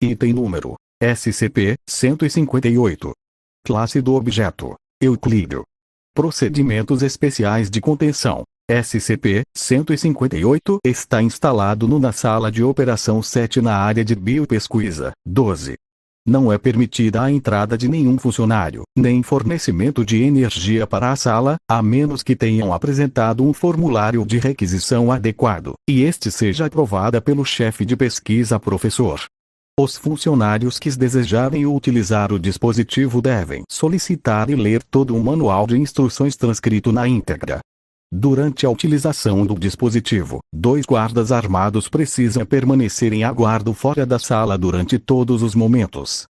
Item número: SCP-158. Classe do objeto: Euclídeo. Procedimentos especiais de contenção: SCP-158 está instalado na Sala de Operação 7 na área de biopesquisa. 12. Não é permitida a entrada de nenhum funcionário, nem fornecimento de energia para a sala, a menos que tenham apresentado um formulário de requisição adequado, e este seja aprovada pelo chefe de pesquisa professor. Os funcionários que desejarem utilizar o dispositivo devem solicitar e ler todo o manual de instruções transcrito na íntegra. Durante a utilização do dispositivo, 2 guardas armados precisam permanecer em aguardo fora da sala durante todos os momentos.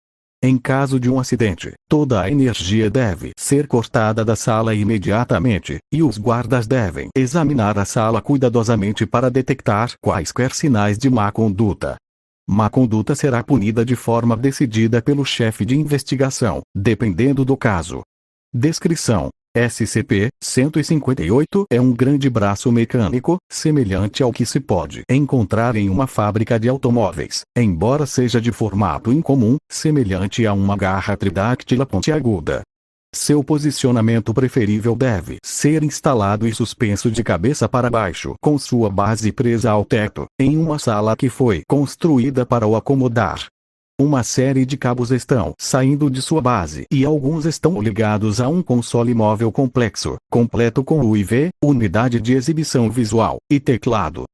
Em caso de um acidente, toda a energia deve ser cortada da sala imediatamente, e os guardas devem examinar a sala cuidadosamente para detectar quaisquer sinais de má conduta. Má conduta será punida de forma decidida pelo chefe de investigação, dependendo do caso. Descrição: SCP-158 é um grande braço mecânico, semelhante ao que se pode encontrar em uma fábrica de automóveis, embora seja de formato incomum, semelhante a uma garra tridáctila pontiaguda. Seu posicionamento preferível deve ser instalado e suspenso de cabeça para baixo, com sua base presa ao teto, em uma sala que foi construída para o acomodar. Uma série de cabos estão saindo de sua base e alguns estão ligados a um console móvel complexo, completo com UIV, unidade de exibição visual, e teclado.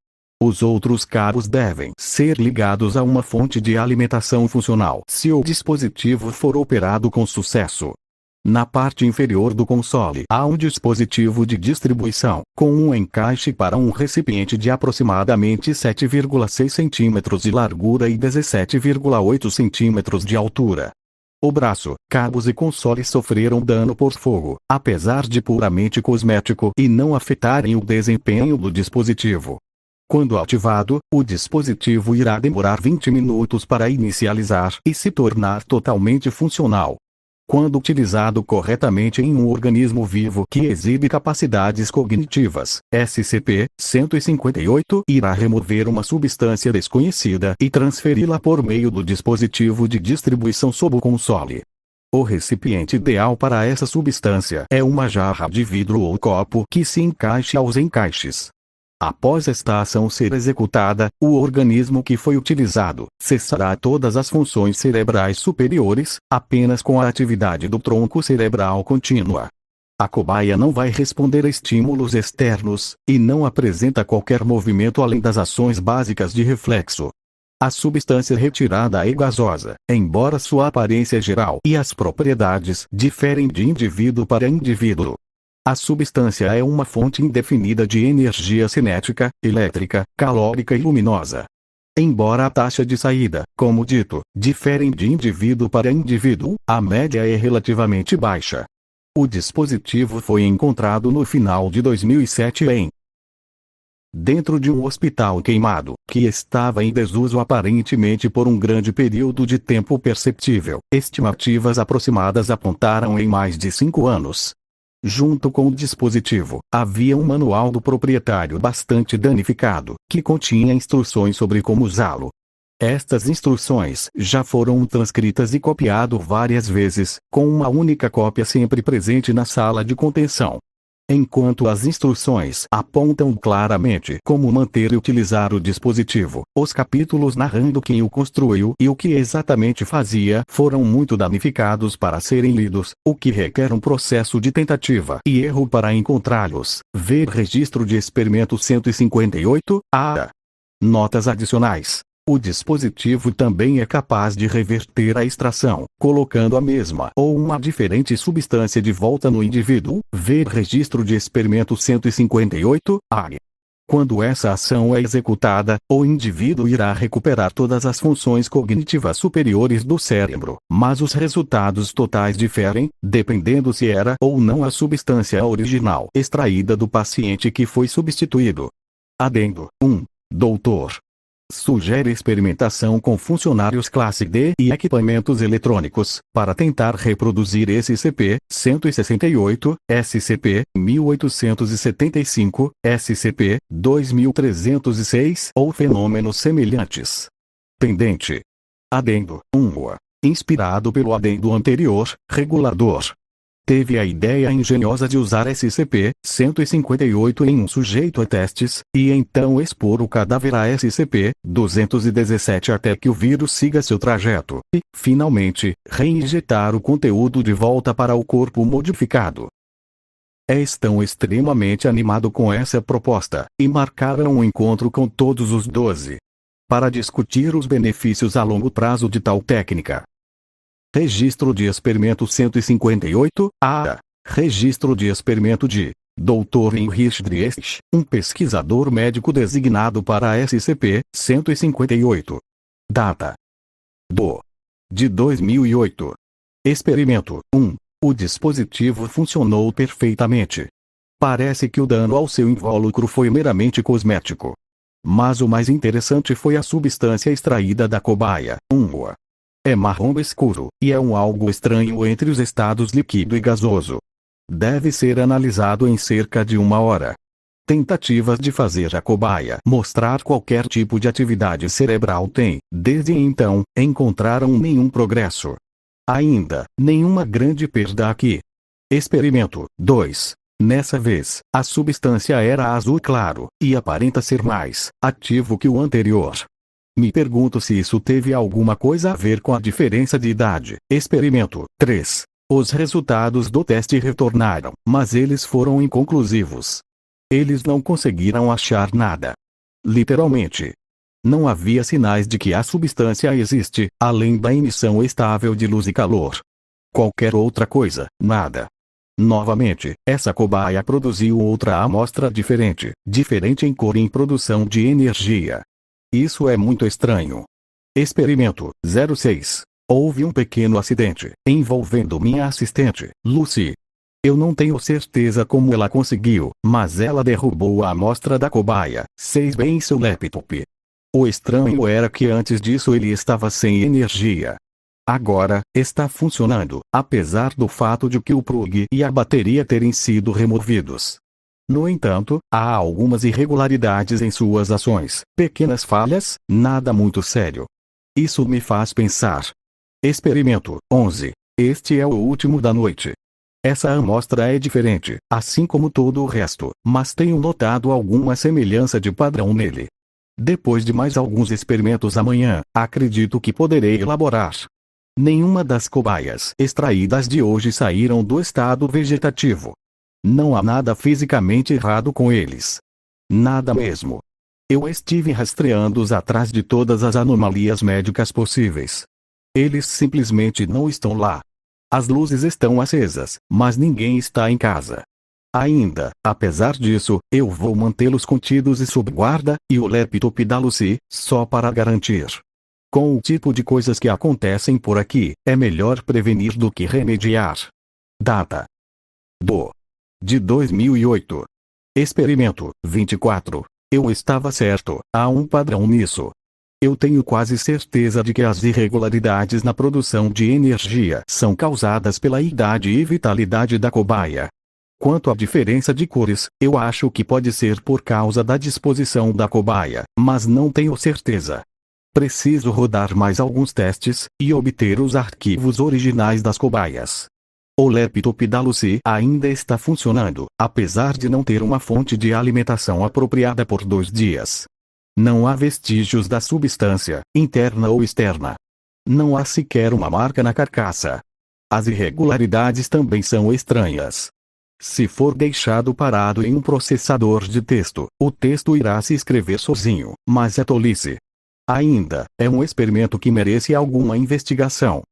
Os outros cabos devem ser ligados a uma fonte de alimentação funcional se o dispositivo for operado com sucesso. Na parte inferior do console há um dispositivo de distribuição, com um encaixe para um recipiente de aproximadamente 7,6 cm de largura e 17,8 cm de altura. O braço, cabos e console sofreram dano por fogo, apesar de puramente cosmético e não afetarem o desempenho do dispositivo. Quando ativado, o dispositivo irá demorar 20 minutos para inicializar e se tornar totalmente funcional. Quando utilizado corretamente em um organismo vivo que exibe capacidades cognitivas, SCP-158 irá remover uma substância desconhecida e transferi-la por meio do dispositivo de distribuição sob o console. O recipiente ideal para essa substância é uma jarra de vidro ou copo que se encaixe aos encaixes. Após esta ação ser executada, o organismo que foi utilizado cessará todas as funções cerebrais superiores, apenas com a atividade do tronco cerebral contínua. A cobaia não vai responder a estímulos externos, e não apresenta qualquer movimento além das ações básicas de reflexo. A substância retirada é gasosa, embora sua aparência geral e as propriedades diferem de indivíduo para indivíduo. A substância é uma fonte indefinida de energia cinética, elétrica, calórica e luminosa. Embora a taxa de saída, como dito, difere de indivíduo para indivíduo, a média é relativamente baixa. O dispositivo foi encontrado no final de 2007 dentro de um hospital queimado, que estava em desuso aparentemente por um grande período de tempo perceptível. Estimativas aproximadas apontaram em mais de 5 anos. Junto com o dispositivo, havia um manual do proprietário bastante danificado, que continha instruções sobre como usá-lo. Estas instruções já foram transcritas e copiado várias vezes, com uma única cópia sempre presente na sala de contenção. Enquanto as instruções apontam claramente como manter e utilizar o dispositivo, os capítulos narrando quem o construiu e o que exatamente fazia foram muito danificados para serem lidos, o que requer um processo de tentativa e erro para encontrá-los. Ver Registro de Experimento 158-A. Notas adicionais. O dispositivo também é capaz de reverter a extração, colocando a mesma ou uma diferente substância de volta no indivíduo. Ver Registro de Experimento 158-A. Quando essa ação é executada, o indivíduo irá recuperar todas as funções cognitivas superiores do cérebro, mas os resultados totais diferem, dependendo se era ou não a substância original extraída do paciente que foi substituído. Adendo 1. Doutor. Sugere experimentação com funcionários classe D e equipamentos eletrônicos, para tentar reproduzir SCP-168, SCP-1875, SCP-2306 ou fenômenos semelhantes. Pendente. Adendo 1. Inspirado pelo adendo anterior, regulador teve a ideia engenhosa de usar SCP-158 em um sujeito a testes, e então expor o cadáver a SCP-217 até que o vírus siga seu trajeto, e, finalmente, reinjetar o conteúdo de volta para o corpo modificado. Estão extremamente animado com essa proposta, e marcaram um encontro com todos os 12 para discutir os benefícios a longo prazo de tal técnica. Registro de experimento 158, Registro de experimento de Dr. Heinrich Dries, um pesquisador médico designado para a SCP-158. Data: de 2008. Experimento 1. O dispositivo funcionou perfeitamente. Parece que o dano ao seu invólucro foi meramente cosmético. Mas o mais interessante foi a substância extraída da cobaia. É marrom escuro, e é algo estranho entre os estados líquido e gasoso. Deve ser analisado em cerca de 1 hora. Tentativas de fazer a cobaia mostrar qualquer tipo de atividade cerebral têm, desde então, encontraram nenhum progresso. Ainda, nenhuma grande perda aqui. Experimento 2. Nessa vez, a substância era azul claro, e aparenta ser mais ativo que o anterior. Me pergunto se isso teve alguma coisa a ver com a diferença de idade. Experimento 3. Os resultados do teste retornaram, mas eles foram inconclusivos. Eles não conseguiram achar nada. Literalmente. Não havia sinais de que a substância existe, além da emissão estável de luz e calor. Qualquer outra coisa, nada. Novamente, essa cobaia produziu outra amostra diferente em cor e em produção de energia. Isso é muito estranho. Experimento 06. Houve um pequeno acidente, envolvendo minha assistente, Lucy. Eu não tenho certeza como ela conseguiu, mas ela derrubou a amostra da cobaia, 6B em seu laptop. O estranho era que antes disso ele estava sem energia. Agora, está funcionando, apesar do fato de que o plug e a bateria terem sido removidos. No entanto, há algumas irregularidades em suas ações, pequenas falhas, nada muito sério. Isso me faz pensar. Experimento 11. Este é o último da noite. Essa amostra é diferente, assim como todo o resto, mas tenho notado alguma semelhança de padrão nele. Depois de mais alguns experimentos amanhã, acredito que poderei elaborar. Nenhuma das cobaias extraídas de hoje saíram do estado vegetativo. Não há nada fisicamente errado com eles. Nada mesmo. Eu estive rastreando-os atrás de todas as anomalias médicas possíveis. Eles simplesmente não estão lá. As luzes estão acesas, mas ninguém está em casa. Ainda, apesar disso, eu vou mantê-los contidos e sob guarda, e o laptop da Lucy, só para garantir. Com o tipo de coisas que acontecem por aqui, é melhor prevenir do que remediar. Data: de 2008. Experimento 24. Eu estava certo, há um padrão nisso. Eu tenho quase certeza de que as irregularidades na produção de energia são causadas pela idade e vitalidade da cobaia. Quanto à diferença de cores, eu acho que pode ser por causa da disposição da cobaia, mas não tenho certeza. Preciso rodar mais alguns testes, e obter os arquivos originais das cobaias. O laptop da Lucy ainda está funcionando, apesar de não ter uma fonte de alimentação apropriada por 2 dias. Não há vestígios da substância, interna ou externa. Não há sequer uma marca na carcaça. As irregularidades também são estranhas. Se for deixado parado em um processador de texto, o texto irá se escrever sozinho, mas é tolice. Ainda, é um experimento que merece alguma investigação.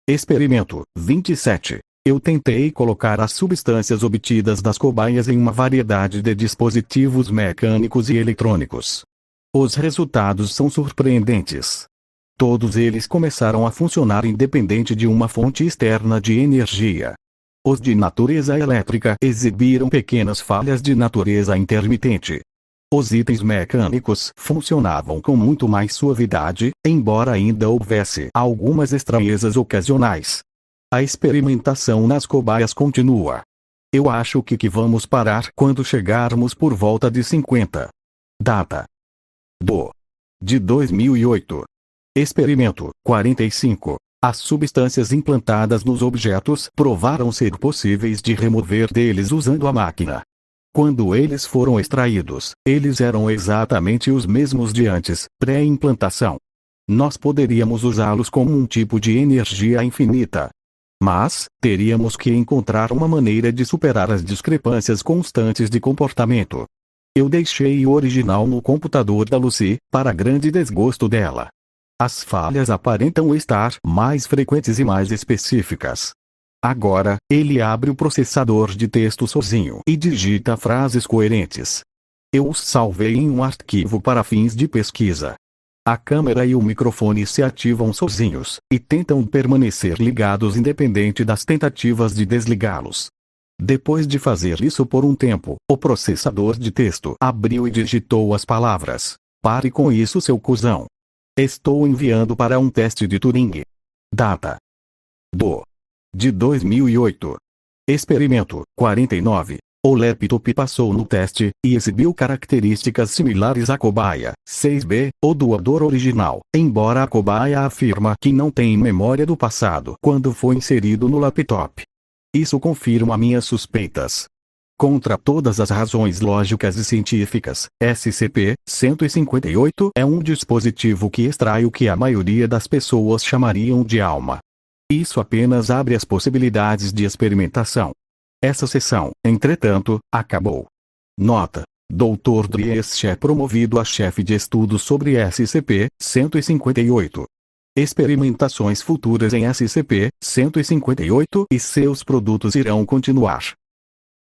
Experimento 27. Eu tentei colocar as substâncias obtidas das cobaias em uma variedade de dispositivos mecânicos e eletrônicos. Os resultados são surpreendentes. Todos eles começaram a funcionar independente de uma fonte externa de energia. Os de natureza elétrica exibiram pequenas falhas de natureza intermitente. Os itens mecânicos funcionavam com muito mais suavidade, embora ainda houvesse algumas estranhezas ocasionais. A experimentação nas cobaias continua. Eu acho que vamos parar quando chegarmos por volta de 50. Data: de 2008. Experimento 45. As substâncias implantadas nos objetos provaram ser possíveis de remover deles usando a máquina. Quando eles foram extraídos, eles eram exatamente os mesmos de antes, pré-implantação. Nós poderíamos usá-los como um tipo de energia infinita. Mas, teríamos que encontrar uma maneira de superar as discrepâncias constantes de comportamento. Eu deixei o original no computador da Lucy, para grande desgosto dela. As falhas aparentam estar mais frequentes e mais específicas. Agora, ele abre o processador de texto sozinho e digita frases coerentes. Eu os salvei em um arquivo para fins de pesquisa. A câmera e o microfone se ativam sozinhos, e tentam permanecer ligados independente das tentativas de desligá-los. Depois de fazer isso por um tempo, o processador de texto abriu e digitou as palavras: "Pare com isso, seu cuzão. Estou enviando para um teste de Turing. Data: de 2008. Experimento 49. O laptop passou no teste, e exibiu características similares à cobaia 6B, o doador original, embora a cobaia afirma que não tem memória do passado quando foi inserido no laptop. Isso confirma minhas suspeitas. Contra todas as razões lógicas e científicas, SCP-158 é um dispositivo que extrai o que a maioria das pessoas chamariam de alma. Isso apenas abre as possibilidades de experimentação. Essa sessão, entretanto, acabou. Nota: Dr. Dries é promovido a chefe de estudos sobre SCP-158. Experimentações futuras em SCP-158 e seus produtos irão continuar.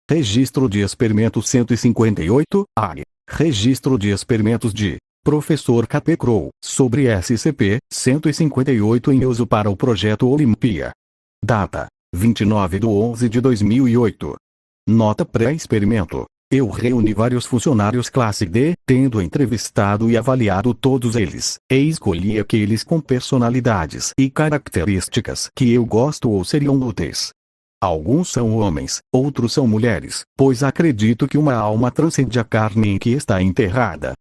Registro de experimento 158, AG. Registro de experimentos de Professor K.P. Crow, sobre SCP-158 em uso para o projeto Olympia. Data: 29/11/2008. Nota pré-experimento. Eu reuni vários funcionários classe D, tendo entrevistado e avaliado todos eles, e escolhi aqueles com personalidades e características que eu gosto ou seriam úteis. Alguns são homens, outros são mulheres, pois acredito que uma alma transcende a carne em que está enterrada.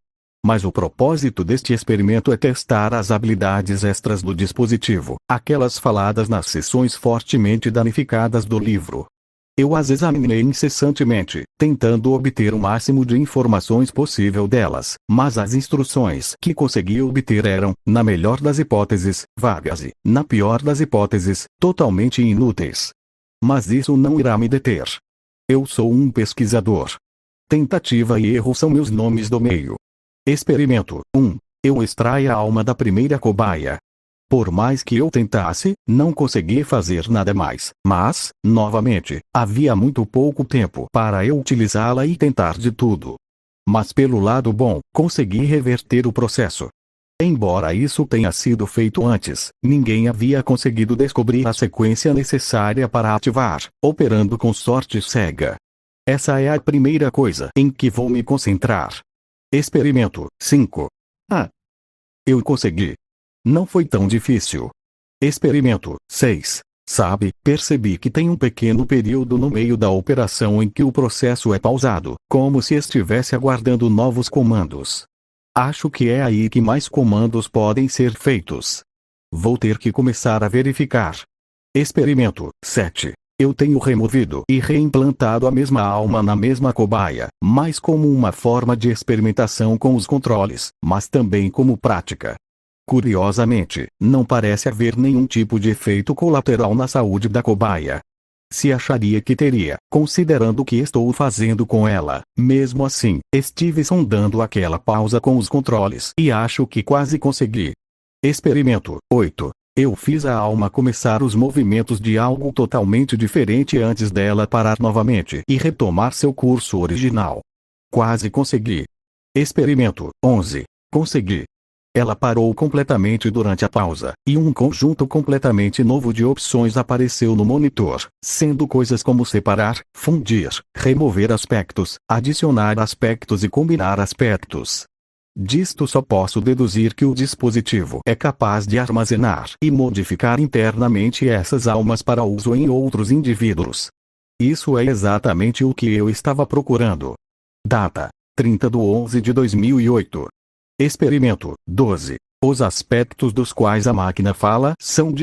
Mas o propósito deste experimento é testar as habilidades extras do dispositivo, aquelas faladas nas seções fortemente danificadas do livro. Eu as examinei incessantemente, tentando obter o máximo de informações possível delas, mas as instruções que consegui obter eram, na melhor das hipóteses, vagas e, na pior das hipóteses, totalmente inúteis. Mas isso não irá me deter. Eu sou um pesquisador. Tentativa e erro são meus nomes do meio. Experimento 1. Eu extrai a alma da primeira cobaia. Por mais que eu tentasse, não consegui fazer nada mais, mas, novamente, havia muito pouco tempo para eu utilizá-la e tentar de tudo. Mas pelo lado bom, consegui reverter o processo. Embora isso tenha sido feito antes, ninguém havia conseguido descobrir a sequência necessária para ativar, operando com sorte cega. Essa é a primeira coisa em que vou me concentrar. Experimento 5. Eu consegui. Não foi tão difícil. Experimento 6. Sabe, percebi que tem um pequeno período no meio da operação em que o processo é pausado, como se estivesse aguardando novos comandos. Acho que é aí que mais comandos podem ser feitos. Vou ter que começar a verificar. Experimento 7. Eu tenho removido e reimplantado a mesma alma na mesma cobaia, mais como uma forma de experimentação com os controles, mas também como prática. Curiosamente, não parece haver nenhum tipo de efeito colateral na saúde da cobaia. Se acharia que teria, considerando o que estou fazendo com ela. Mesmo assim, estive sondando aquela pausa com os controles e acho que quase consegui. Experimento 8. Eu fiz a alma começar os movimentos de algo totalmente diferente antes dela parar novamente e retomar seu curso original. Quase consegui. Experimento 11. Consegui. Ela parou completamente durante a pausa, e um conjunto completamente novo de opções apareceu no monitor, sendo coisas como separar, fundir, remover aspectos, adicionar aspectos e combinar aspectos. Disto só posso deduzir que o dispositivo é capaz de armazenar e modificar internamente essas almas para uso em outros indivíduos. Isso é exatamente o que eu estava procurando. Data: 30/11/2008. Experimento 12. Os aspectos dos quais a máquina fala são